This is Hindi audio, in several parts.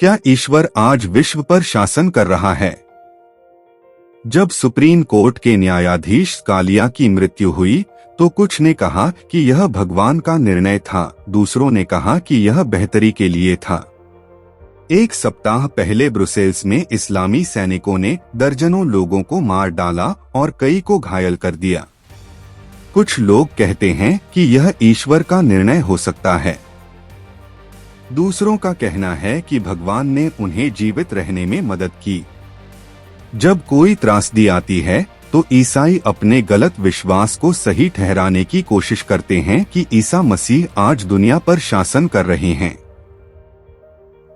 क्या ईश्वर आज विश्व पर शासन कर रहा है? जब सुप्रीम कोर्ट के न्यायाधीश स्कालिया की मृत्यु हुई तो कुछ ने कहा कि यह भगवान का निर्णय था, दूसरों ने कहा कि यह बेहतरी के लिए था। एक सप्ताह पहले ब्रुसेल्स में इस्लामी सैनिकों ने दर्जनों लोगों को मार डाला और कई को घायल कर दिया। कुछ लोग कहते हैं कि यह ईश्वर का निर्णय हो सकता है। दूसरों का कहना है कि भगवान ने उन्हें जीवित रहने में मदद की। जब कोई त्रासदी आती है तो ईसाई अपने गलत विश्वास को सही ठहराने की कोशिश करते हैं कि ईसा मसीह आज दुनिया पर शासन कर रहे हैं।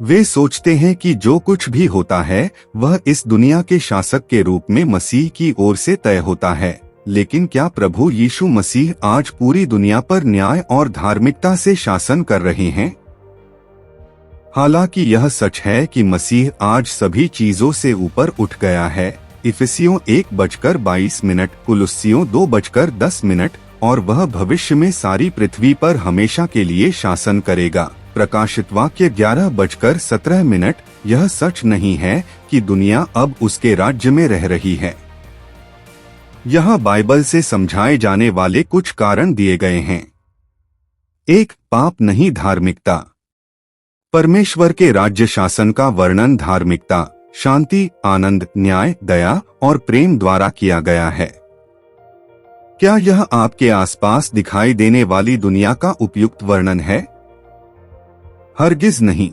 वे सोचते हैं कि जो कुछ भी होता है वह इस दुनिया के शासक के रूप में मसीह की ओर से तय होता है। लेकिन क्या प्रभु यीशु मसीह आज पूरी दुनिया पर न्याय और धार्मिकता से शासन कर रहे हैं? हालांकि यह सच है कि मसीह आज सभी चीजों से ऊपर उठ गया है। इफिसियों 1:22, कुलुस्सियों 2:10, और वह भविष्य में सारी पृथ्वी पर हमेशा के लिए शासन करेगा। प्रकाशित वाक्य 11:17। यह सच नहीं है कि दुनिया अब उसके राज्य में रह रही है। यह बाइबल से समझाए जाने वाले कुछ कारण दिए गए हैं। 1. पाप नहीं, धार्मिकता। परमेश्वर के राज्य शासन का वर्णन धार्मिकता, शांति, आनंद, न्याय, दया और प्रेम द्वारा किया गया है। क्या यह आपके आसपास दिखाई देने वाली दुनिया का उपयुक्त वर्णन है? हरगिज नहीं।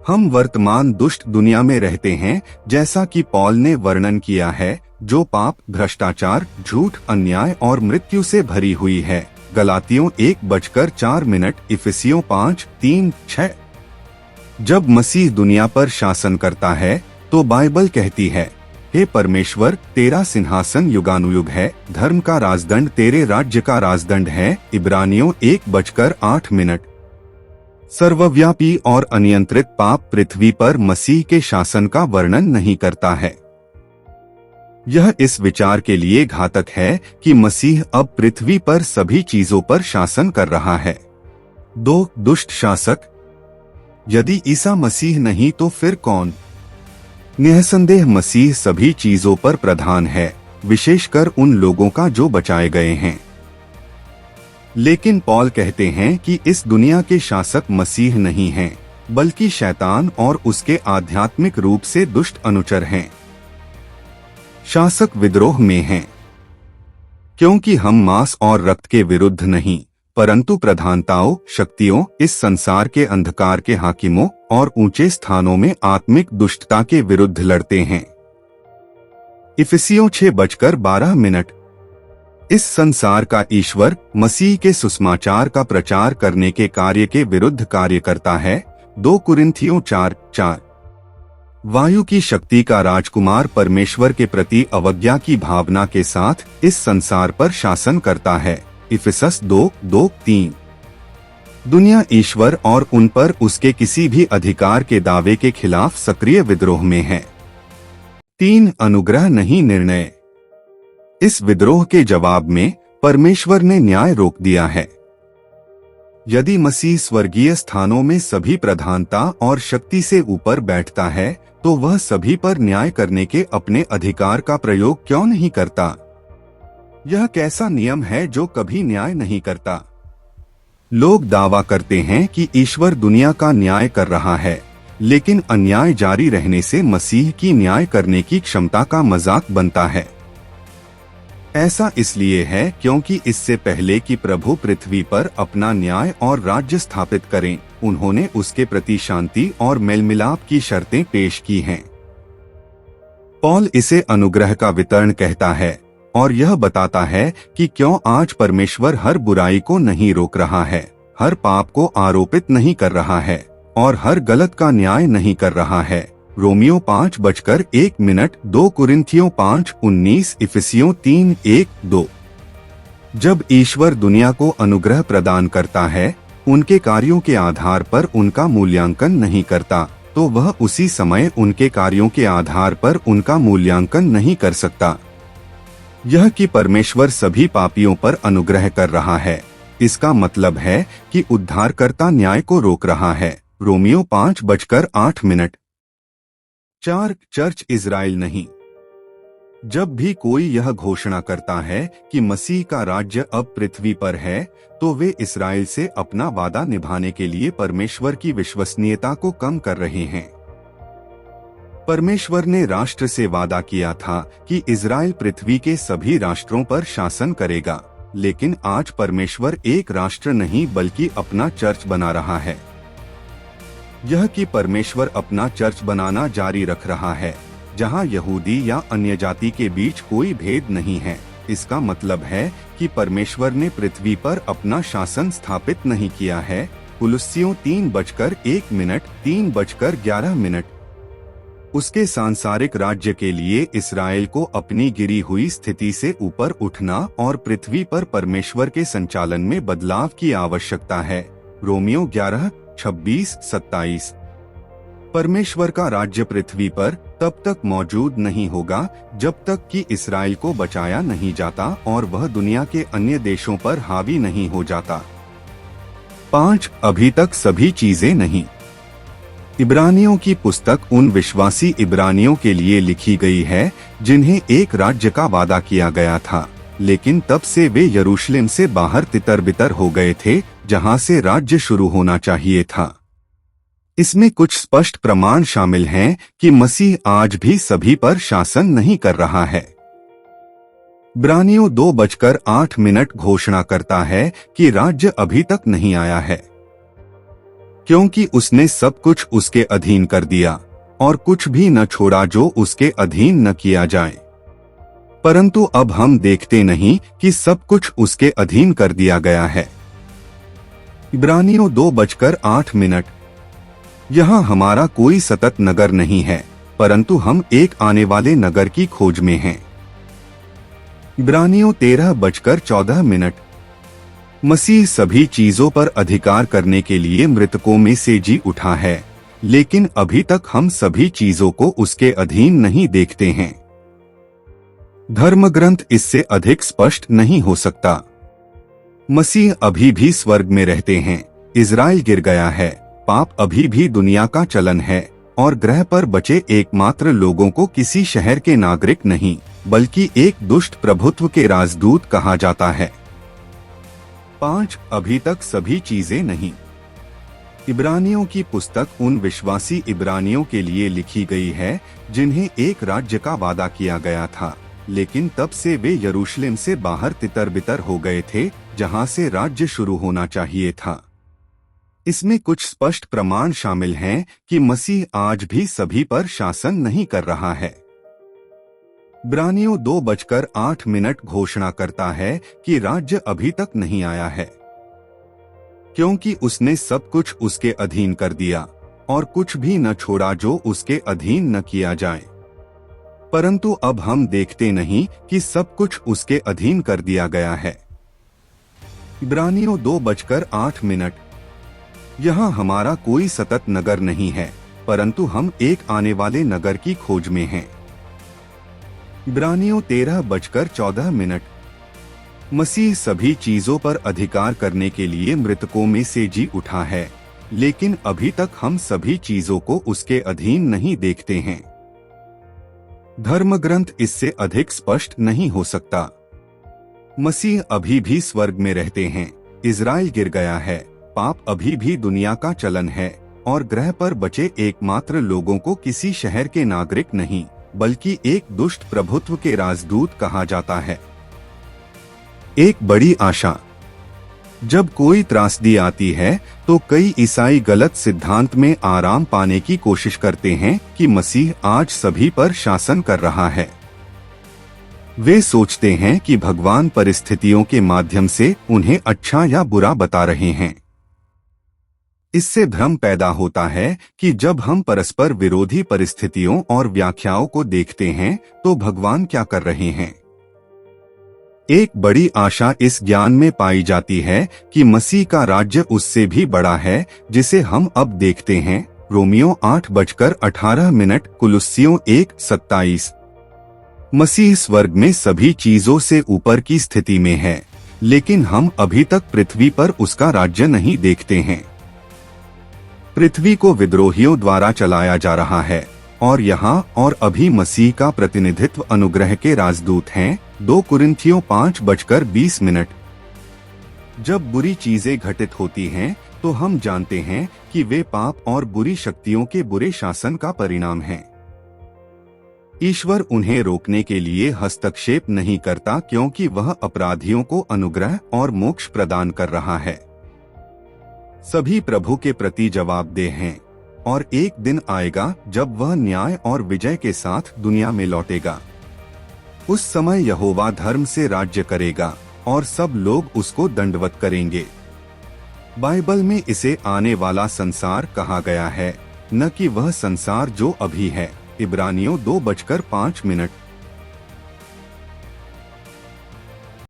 हम वर्तमान दुष्ट दुनिया में रहते हैं, जैसा कि पौल ने वर्णन किया है, जो पाप, भ्रष्टाचार, झूठ, अन्याय और मृत्यु से भरी हुई है। गलातियों 1:4, इफिसियों 5:3-6। जब मसीह दुनिया पर शासन करता है तो बाइबल कहती है, हे परमेश्वर, तेरा सिंहासन युगानुयुग है, धर्म का राजदंड तेरे राज्य का राजदंड है। इब्रानियों 1:8। सर्वव्यापी और अनियंत्रित पाप पृथ्वी पर मसीह के शासन का वर्णन नहीं करता है। यह इस विचार के लिए घातक है कि मसीह अब पृथ्वी पर सभी चीजों पर शासन कर रहा है। 2. दुष्ट शासक। यदि ईसा मसीह नहीं तो फिर कौन? निःसंदेह मसीह सभी चीजों पर प्रधान है, विशेषकर उन लोगों का जो बचाए गए हैं। लेकिन पौल कहते हैं कि इस दुनिया के शासक मसीह नहीं हैं, बल्कि शैतान और उसके आध्यात्मिक रूप से दुष्ट अनुचर हैं। शासक विद्रोह में हैं, क्योंकि हम मांस और रक्त के विरुद्ध नहीं, परंतु प्रधानताओं, शक्तियों, इस संसार के अंधकार के हाकिमों और ऊंचे स्थानों में आत्मिक दुष्टता के विरुद्ध लड़ते हैं। इफिसियों 6:12। इस संसार का ईश्वर मसीह के सुसमाचार का प्रचार करने के कार्य के विरुद्ध कार्य करता है। 2 कुरिन्थियों 4:4। वायु की शक्ति का राजकुमार परमेश्वर के प्रति अवज्ञा की भावना के साथ इस संसार पर शासन करता है। इफिसस 2:2-3। दुनिया ईश्वर और उन पर उसके किसी भी अधिकार के दावे के खिलाफ सक्रिय विद्रोह में है। 3. अनुग्रह नहीं, निर्णय। इस विद्रोह के जवाब में परमेश्वर ने न्याय रोक दिया है। यदि मसीह स्वर्गीय स्थानों में सभी प्रधानता और शक्ति से ऊपर बैठता है तो वह सभी पर न्याय करने के अपने अधिकार का प्रयोग क्यों नहीं करता? यह कैसा नियम है जो कभी न्याय नहीं करता? लोग दावा करते हैं कि ईश्वर दुनिया का न्याय कर रहा है, लेकिन अन्याय जारी रहने से मसीह की न्याय करने की क्षमता का मजाक बनता है। ऐसा इसलिए है क्योंकि इससे पहले कि प्रभु पृथ्वी पर अपना न्याय और राज्य स्थापित करें, उन्होंने उसके प्रति शांति और मेलमिलाप की शर्तें पेश की हैं। पौल इसे अनुग्रह का वितरण कहता है और यह बताता है कि क्यों आज परमेश्वर हर बुराई को नहीं रोक रहा है, हर पाप को आरोपित नहीं कर रहा है और हर गलत का न्याय नहीं कर रहा है। रोमियो 5:1, 2 कुरिन्थियों 5:19, इफिसियों 3:1-2। जब ईश्वर दुनिया को अनुग्रह प्रदान करता है, उनके कार्यों के आधार पर उनका मूल्यांकन नहीं करता, तो वह उसी समय उनके कार्यों के आधार पर उनका मूल्यांकन नहीं कर सकता। यह कि परमेश्वर सभी पापियों पर अनुग्रह कर रहा है, इसका मतलब है कि उद्धारकर्ता न्याय को रोक रहा है, रोमियो 5:08। 4 चर्च इजराइल नहीं। जब भी कोई यह घोषणा करता है कि मसीह का राज्य अब पृथ्वी पर है, तो वे इस्राएल से अपना वादा निभाने के लिए परमेश्वर की विश्वसनीयता को कम कर रहे हैं। परमेश्वर ने राष्ट्र से वादा किया था कि इजराइल पृथ्वी के सभी राष्ट्रों पर शासन करेगा, लेकिन आज परमेश्वर एक राष्ट्र नहीं बल्कि अपना चर्च बना रहा है। यह कि परमेश्वर अपना चर्च बनाना जारी रख रहा है, जहां यहूदी या अन्य जाति के बीच कोई भेद नहीं है। इसका मतलब है कि परमेश्वर ने पृथ्वी पर अपना शासन स्थापित नहीं किया है। कुलुस्सियों 3:1, 3:11। उसके सांसारिक राज्य के लिए इस्राएल को अपनी गिरी हुई स्थिति से ऊपर उठना और पृथ्वी पर परमेश्वर के संचालन में बदलाव की आवश्यकता है। रोमियो 11:26-27। परमेश्वर का राज्य पृथ्वी पर तब तक मौजूद नहीं होगा जब तक कि इस्राएल को बचाया नहीं जाता और वह दुनिया के अन्य देशों पर हावी नहीं हो जाता। 5 अभी तक सभी चीजें नहीं। इब्रानियों की पुस्तक उन विश्वासी इब्रानियों के लिए लिखी गई है जिन्हें एक राज्य का वादा किया गया था, लेकिन तब से वे यरूशलेम से बाहर तितर-बितर हो गए थे, जहां से राज्य शुरू होना चाहिए था। इसमें कुछ स्पष्ट प्रमाण शामिल हैं कि मसीह आज भी सभी पर शासन नहीं कर रहा है। इब्रानियों 2:08 घोषणा करता है कि राज्य अभी तक नहीं आया है, क्योंकि उसने सब कुछ उसके अधीन कर दिया और कुछ भी न छोड़ा जो उसके अधीन न किया जाए। परंतु अब हम देखते नहीं कि सब कुछ उसके अधीन कर दिया गया है। इब्रानियों 2:08। यहाँ हमारा कोई सतत नगर नहीं है, परंतु हम एक आने वाले नगर की खोज में हैं। इब्रानियों 13:14। मसीह सभी चीजों पर अधिकार करने के लिए मृतकों में से जी उठा है, लेकिन अभी तक हम सभी चीजों को उसके अधीन नहीं देखते हैं। धर्मग्रंथ इससे अधिक स्पष्ट नहीं हो सकता। मसीह अभी भी स्वर्ग में रहते हैं, इजराइल गिर गया है, पाप अभी भी दुनिया का चलन है और ग्रह पर बचे एकमात्र लोगों को किसी शहर के नागरिक नहीं बल्कि एक दुष्ट प्रभुत्व के राजदूत कहा जाता है। 5 अभी तक सभी चीजें नहीं। इब्रानियों की पुस्तक उन विश्वासी इब्रानियों के लिए लिखी गई है जिन्हें एक राज्य का वादा किया गया था, लेकिन तब से वे यरूशलेम से बाहर तितर-बितर हो गए थे, जहां से राज्य शुरू होना चाहिए था। इसमें कुछ स्पष्ट प्रमाण शामिल हैं कि मसीह आज भी सभी पर शासन नहीं कर रहा है। इब्रानियों 2:08 घोषणा करता है कि राज्य अभी तक नहीं आया है, क्योंकि उसने सब कुछ उसके अधीन कर दिया और कुछ भी न छोड़ा जो उसके अधीन न किया जाए। परंतु अब हम देखते नहीं कि सब कुछ उसके अधीन कर दिया गया है। इब्रानियों 2:08। यहाँ हमारा कोई सतत नगर नहीं है, परंतु हम एक आने वाले नगर की खोज में हैं। इब्रानियों 13:14। मसीह सभी चीजों पर अधिकार करने के लिए मृतकों में से जी उठा है, लेकिन अभी तक हम सभी चीजों को उसके अधीन नहीं देखते हैं। धर्मग्रंथ इससे अधिक स्पष्ट नहीं हो सकता। मसीह अभी भी स्वर्ग में रहते हैं, इजराइल गिर गया है, पाप अभी भी दुनिया का चलन है और ग्रह पर बचे एकमात्र लोगों को किसी शहर के नागरिक नहीं बल्कि एक दुष्ट प्रभुत्व के राजदूत कहा जाता है। एक बड़ी आशा। जब कोई त्रासदी आती है तो कई ईसाई गलत सिद्धांत में आराम पाने की कोशिश करते हैं कि मसीह आज सभी पर शासन कर रहा है। वे सोचते हैं कि भगवान परिस्थितियों के माध्यम से उन्हें अच्छा या बुरा बता रहे हैं। इससे भ्रम पैदा होता है कि जब हम परस्पर विरोधी परिस्थितियों और व्याख्याओं को देखते हैं तो भगवान क्या कर रहे हैं। एक बड़ी आशा इस ज्ञान में पाई जाती है कि मसीह का राज्य उससे भी बड़ा है जिसे हम अब देखते हैं। रोमियो 8:18, कुलुस्सियों 1:27। मसीह स्वर्ग में सभी चीजों से ऊपर की स्थिति में है, लेकिन हम अभी तक पृथ्वी पर उसका राज्य नहीं देखते हैं। पृथ्वी को विद्रोहियों द्वारा चलाया जा रहा है और यहाँ और अभी मसीह का प्रतिनिधित्व अनुग्रह के राजदूत हैं। 2 कुरिन्थियों 5:20। जब बुरी चीजें घटित होती हैं तो हम जानते हैं कि वे पाप और बुरी शक्तियों के बुरे शासन का परिणाम हैं। ईश्वर उन्हें रोकने के लिए हस्तक्षेप नहीं करता क्योंकि वह अपराधियों को अनुग्रह और मोक्ष प्रदान कर रहा है। सभी प्रभु के प्रति जवाबदेह हैं और एक दिन आएगा जब वह न्याय और विजय के साथ दुनिया में लौटेगा। उस समय यहोवा धर्म से राज्य करेगा और सब लोग उसको दंडवत करेंगे। बाइबल में इसे आने वाला संसार कहा गया है, न कि वह संसार जो अभी है। इब्रानियों 2:5।